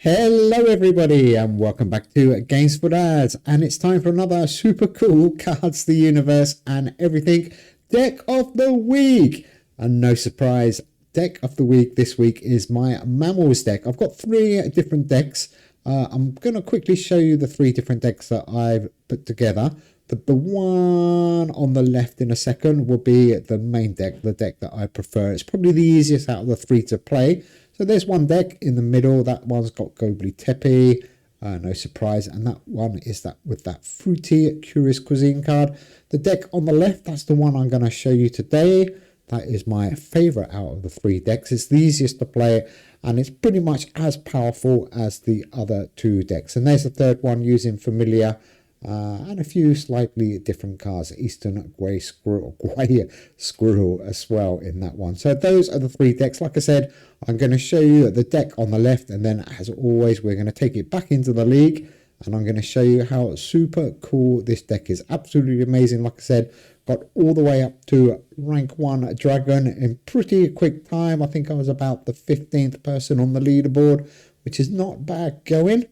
Hello everybody and welcome back to Games for Dads, and it's time for another super cool Cards the Universe and Everything deck of the week. And no surprise, deck of the week this week is my Mammals deck. I've got three different decks. I'm going to quickly show you the three different decks that I've put together, but the one on the left in a second will be the main deck, the deck that I prefer. It's probably the easiest out of the three to play. So there's one deck in the middle. That one's got Gobly Tepe, no surprise, and that one is that with that fruity Curious Cuisine card. The deck on the left, that's the one I'm going to show you today. That is my favorite out of the three decks. It's the easiest to play, and it's pretty much as powerful as the other two decks. And there's the third one using Familiar and a few slightly different cards. Eastern Grey Squirrel as well in that one. So those are the three decks. Like I said, I'm going to show you the deck on the left, and then as always we're going to take it back into the league, and I'm going to show you how super cool this deck is. Absolutely amazing. Like I said, got all the way up to rank 1 dragon in pretty quick time. I think I was about the 15th person on the leaderboard, which is not bad going.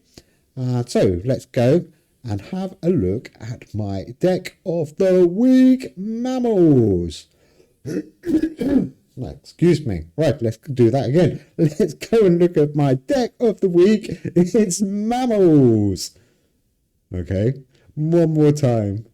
So let's go and have a look at my deck of the week, Mammals. Excuse me. Right, let's do that again. Let's go and look at my deck of the week. It's Mammals. Okay, one more time.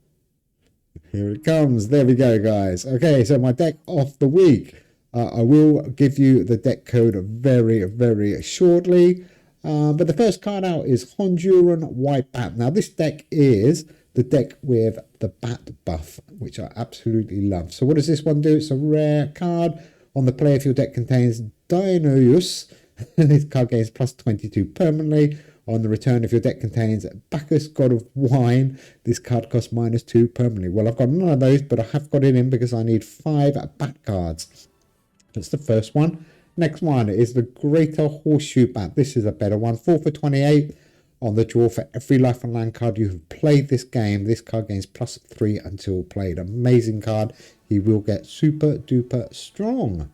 Here it comes. There we go, guys. Okay, so my deck of the week. I will give you the deck code very, very shortly. But the first card out is Honduran White Bat. Now, this deck is the deck with the bat buff, which I absolutely love. So what does this one do? It's a rare card. On the play, if your deck contains Dinoeus, this card gains plus 22 permanently. On the return, if your deck contains Bacchus, God of Wine, this card costs -2 permanently. Well, I've got none of those, but I have got it in because I need 5 bat cards. That's the first one. Next one is the Greater Horseshoe Bat. This is a better one. 4 for 28 on the draw for every life and land card you have played this game. This card gains +3 until played. Amazing card. He will get super duper strong.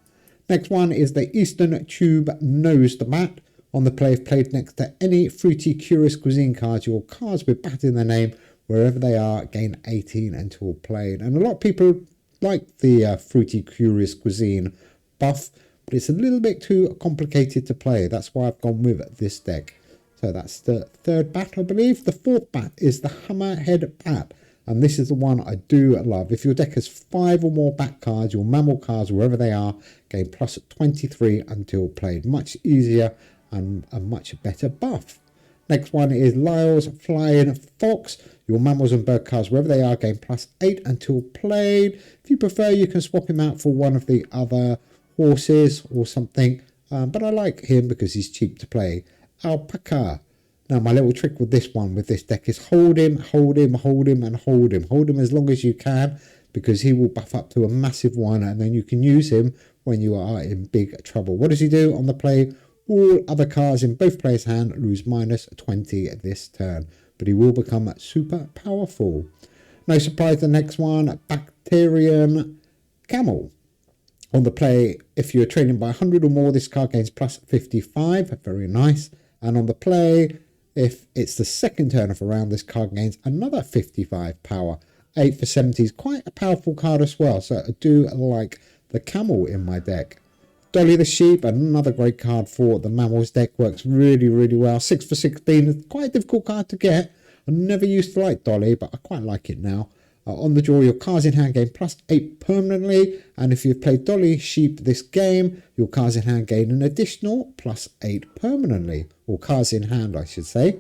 Next one is the Eastern Tube Nosed Bat. On the play, if played next to any fruity Curious Cuisine cards, your cards with bat in the name, wherever they are, gain 18 until played. And a lot of people like the fruity Curious Cuisine buff, but it's a little bit too complicated to play. That's why I've gone with this deck. So that's the third bat, I believe. The fourth bat is the Hammerhead Bat, and this is the one I do love. If your deck has 5 or more bat cards, your mammal cards, wherever they are, gain +23 until played. Much easier and a much better buff. Next one is Lyle's Flying Fox. Your mammals and bird cards, wherever they are, gain +8 until played. If you prefer, you can swap him out for one of the other horses or something, but I like him because he's cheap to play. Alpaca. Now, my little trick with this one, with this deck, is hold him, and hold him. Hold him as long as you can, because he will buff up to a massive one, and then you can use him when you are in big trouble. What does he do on the play? All other cards in both players' hand lose -20 this turn, but he will become super powerful. No surprise, the next one, Bacterian Camel. On the play, if you're trading by 100 or more, this card gains +55. Very nice. And on the play, if it's the second turn of a round, this card gains another 55 power. 8 for 70 is quite a powerful card as well. So I do like the camel in my deck. Dolly the Sheep, another great card for the Mammals deck. Works really, really well. 6 for 16 is quite a difficult card to get. I never used to like Dolly, but I quite like it now. On the draw, your cards in hand gain +8 permanently, and if you've played Dolly Sheep this game, your cards in hand gain an additional +8 permanently, or cards in hand I should say.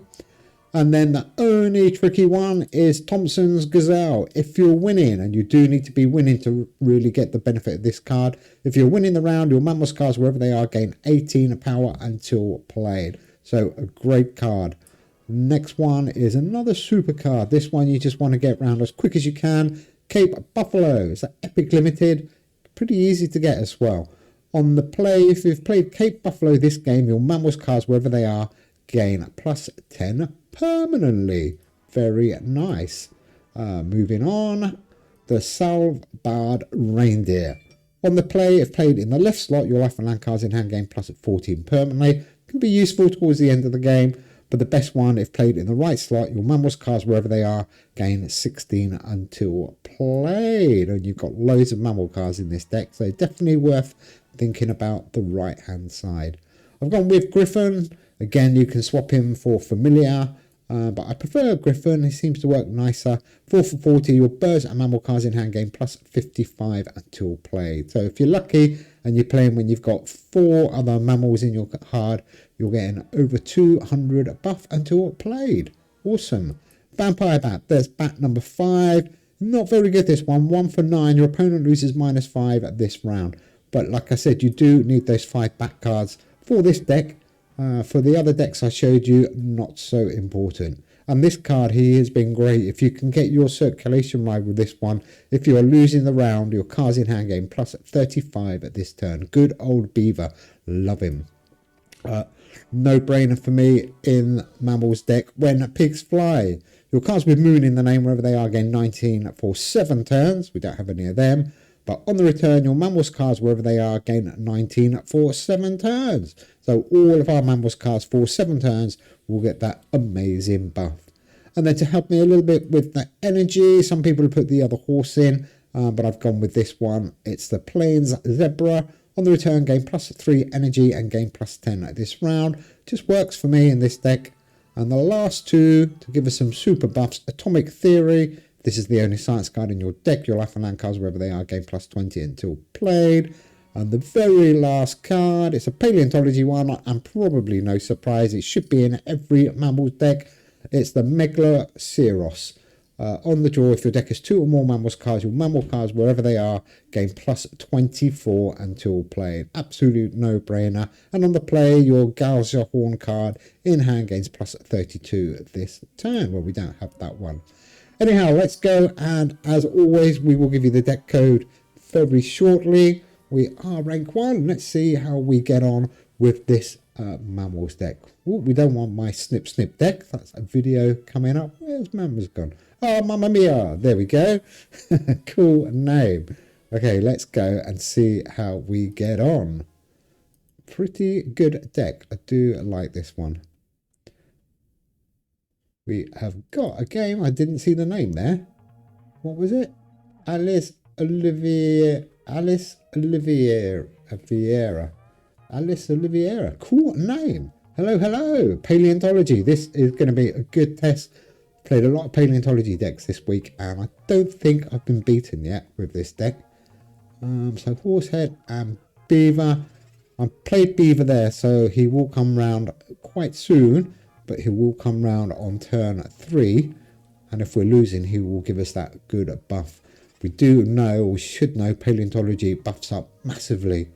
And then the only tricky one is Thompson's Gazelle. If you're winning, and you do need to be winning to really get the benefit of this card, if you're winning the round, your Mammals cards, wherever they are, gain 18 power until played. So a great card. Next one is another super card. This one you just want to get around as quick as you can. Cape Buffalo. It's an epic limited. Pretty easy to get as well. On the play, if you've played Cape Buffalo this game, your Mammals cards, wherever they are, gain +10 permanently. Very nice. Moving on. The Svalbard Reindeer. On the play, if played in the left slot, your life and land cards in hand gain +14 permanently. Can be useful towards the end of the game, but the best one, if played in the right slot, your Mammals cards, wherever they are, gain 16 until played. And you've got loads of Mammal cards in this deck, so definitely worth thinking about the right-hand side. I've gone with Griffin. Again, you can swap him for Familiar, but I prefer Griffin. He seems to work nicer. 4 for 40, your birds and mammal cards in hand gain plus 55 until played. So if you're lucky and you're playing when you've got 4 other mammals in your card, you're getting over 200 buff until played. Awesome. Vampire Bat, there's bat number 5. Not very good, this one. 1 for 9. Your opponent loses -5 at this round. But like I said, you do need those 5 bat cards for this deck. For the other decks I showed you, not so important. And this card here has been great. If you can get your circulation right with this one, if you're losing the round, your cards in hand gain plus 35 at this turn. Good old Beaver. Love him. No brainer for me in Mammals deck. When pigs fly, your cards with Moon in the name, wherever they are, gain 19 for 7 turns. We don't have any of them. But on the return, your Mammals cards, wherever they are, gain 19 for 7 turns. So all of our Mammals cards for 7 turns will get that amazing buff. And then to help me a little bit with the energy, some people put the other horse in, but I've gone with this one. It's the Plains Zebra. On the return, gain plus 3 energy and gain plus 10 at this round. Just works for me in this deck. And the last two, to give us some super buffs, Atomic Theory. This is the only science card in your deck. Your life and land cards, wherever they are, gain plus 20 until played. And the very last card, it's a paleontology one, and probably no surprise, it should be in every Mammals deck. It's the Megaloceros. On the draw, if your deck has 2 or more Mammals cards, your Mammal cards, wherever they are, gain plus 24 until played. Absolute no-brainer. And on the play, your Galza Horn card in hand gains plus 32 this turn. Well, we don't have that one. Anyhow, let's go, and as always, we will give you the deck code very shortly. We are rank 1. Let's see how we get on with this Mammals deck. Ooh, we don't want my snip deck. That's a video coming up. Where's Mammals gone? Oh, Mamma Mia. There we go. Cool name. Okay, let's go and see how we get on. Pretty good deck. I do like this one. We have got a game. I didn't see the name there. What was it? Alice Oliviera. Cool name. Hello. Paleontology. This is going to be a good test. Played a lot of paleontology decks this week, and I don't think I've been beaten yet with this deck. So Horsehead and Beaver. I played Beaver there, so he will come round quite soon. But he will come round on turn 3, and if we're losing, he will give us that good buff. We do know, or should know, paleontology buffs up massively.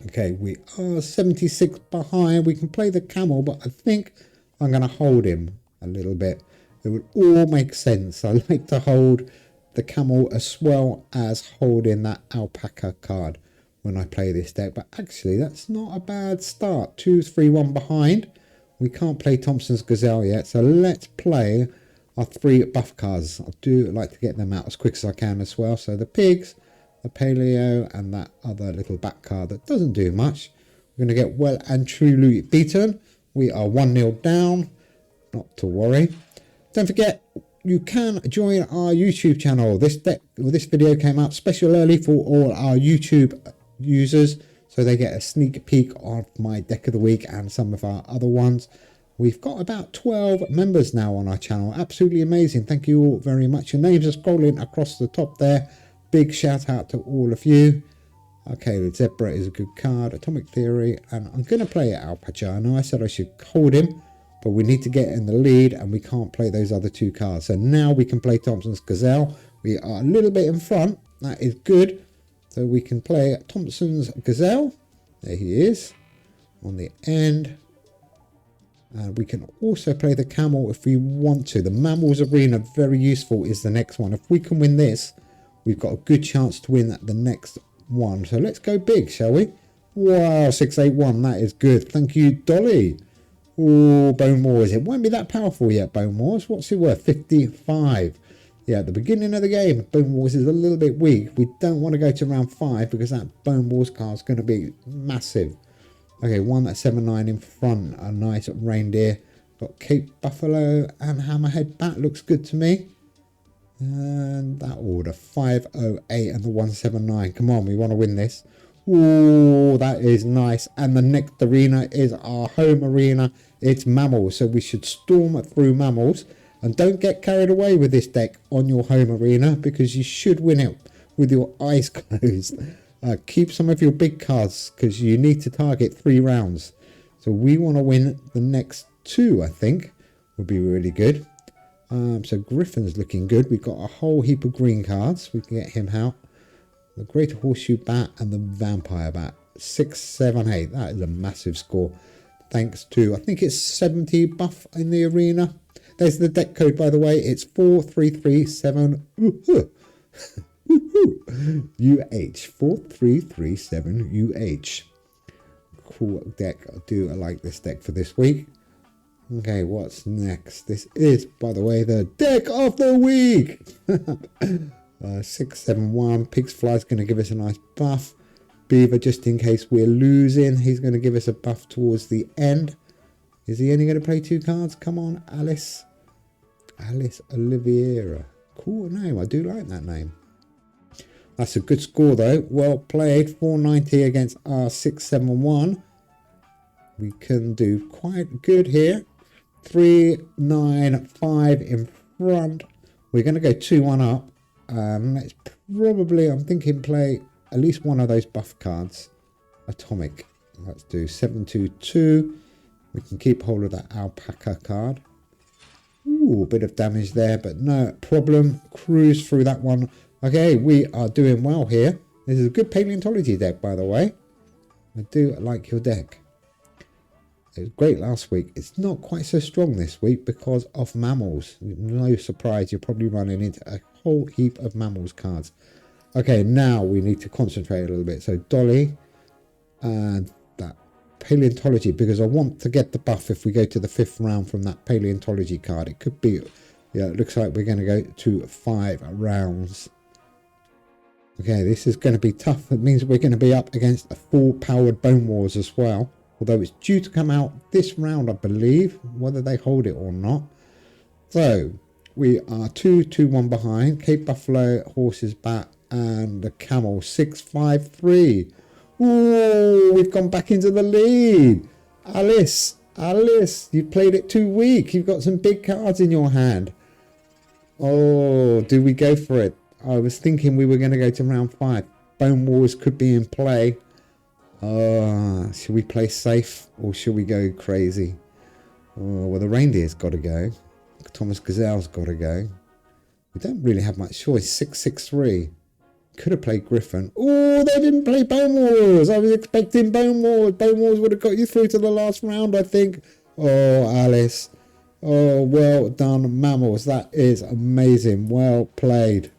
Okay, we are 76 behind. We can play the camel, but I think I'm going to hold him a little bit. It would all make sense. I like to hold the camel as well as holding that alpaca card when I play this deck. But actually, that's not a bad start. 2-3-1 behind. We can't play Thompson's Gazelle yet, so let's play our 3 buff cards. I do like to get them out as quick as I can as well. So the pigs, the paleo, and that other little back card that doesn't do much. We're going to get well and truly beaten. We are 1-0 down. Not to worry. Don't forget, you can join our YouTube channel. This video came out special early for all our YouTube users, so they get a sneak peek of my deck of the week and some of our other ones. We've got about 12 members now on our channel. Absolutely amazing. Thank you all very much. Your names are scrolling across the top there. Big shout out to all of you. Okay, the Zebra is a good card. Atomic Theory. And I'm going to play Alpaca. I know I said I should hold him, but we need to get in the lead and we can't play those other 2 cards. So now we can play Thompson's Gazelle. We are a little bit in front. That is good. So we can play Thompson's Gazelle. There he is on the end. And we can also play the camel if we want to. The Mammals Arena, very useful, is the next one. If we can win this, we've got a good chance to win the next one. So let's go big, shall we? Wow, 681. That is good. Thank you, Dolly. Oh, Bone Wars. It won't be that powerful yet, Bone Wars. What's it worth? 55. Yeah, at the beginning of the game, Bone Wars is a little bit weak. We don't want to go to round 5 because that Bone Wars card is going to be massive. Okay, 179 in front. A nice reindeer. Got Cape Buffalo and Hammerhead Bat. Looks good to me. And that order, 508 and the 179. Come on, we want to win this. Oh, that is nice. And the next arena is our home arena. It's Mammals. So we should storm through Mammals. And don't get carried away with this deck on your home arena, because you should win it with your eyes closed. Keep some of your big cards, because you need to target 3 rounds. So we want to win the next 2, I think. Would be really good. So Griffin's looking good. We've got a whole heap of green cards. We can get him out. The Greater Horseshoe Bat and the Vampire Bat. 6, 7, 8. That is a massive score. Thanks to, I think it's 70 buff in the arena. There's the deck code, by the way. It's 4337 UH. 4337 UH. Cool deck. I like this deck for this week. Okay, what's next? This is, by the way, the deck of the week. 671. Pigs Fly's going to give us a nice buff. Beaver, just in case we're losing, he's going to give us a buff towards the end. Is he only going to play 2 cards? Come on, Alice. Alice Oliveira. Cool name. I do like that name. That's a good score, though. Well played. 490 against our 671. We can do quite good here. 395 in front. We're going to go 2-1 up. Let's probably, I'm thinking, play at least one of those buff cards. Atomic. Let's do 722. We can keep hold of that alpaca card. Ooh, a bit of damage there, but no problem. Cruise through that one. Okay, we are doing well here. This is a good paleontology deck, by the way. I do like your deck. It was great last week. It's not quite so strong this week because of Mammals. No surprise, you're probably running into a whole heap of Mammals cards. Okay, now we need to concentrate a little bit. So Dolly and that paleontology, because I want to get the buff if we go to the 5th round from that paleontology card. It could be, yeah, it looks like we're going to go to 5 rounds. Okay, this is going to be tough. It means we're going to be up against a full powered Bone Wars as well. Although it's due to come out this round, I believe, whether they hold it or not. So we are 2-1 behind. Cape Buffalo, Horses Bat, and the Camel 653. Ooh, we've gone back into the lead. Alice, you've played it too weak. You've got some big cards in your hand. Oh, do we go for it? I was thinking we were going to go to round 5. Bone Wars could be in play. Should we play safe or should we go crazy? Oh, well, the reindeer's got to go. Thomas Gazelle's got to go. We don't really have much choice. 663. Could have played Griffin. Oh, they didn't play Bone Wars. I was expecting Bone Wars. Bone Wars would have got you through to the last round, I think. Oh, Alice. Oh, well done, Mammals. That is amazing. Well played.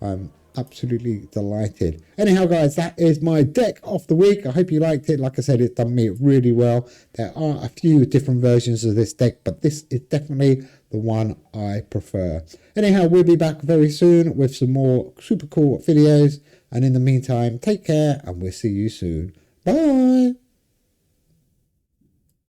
I'm absolutely delighted. Anyhow, guys, that is my deck of the week. I hope you liked it. Like I said, it's done me really well. There are a few different versions of this deck, but this is definitely the one I prefer. Anyhow, we'll be back very soon with some more super cool videos. And in the meantime, take care and we'll see you soon. Bye.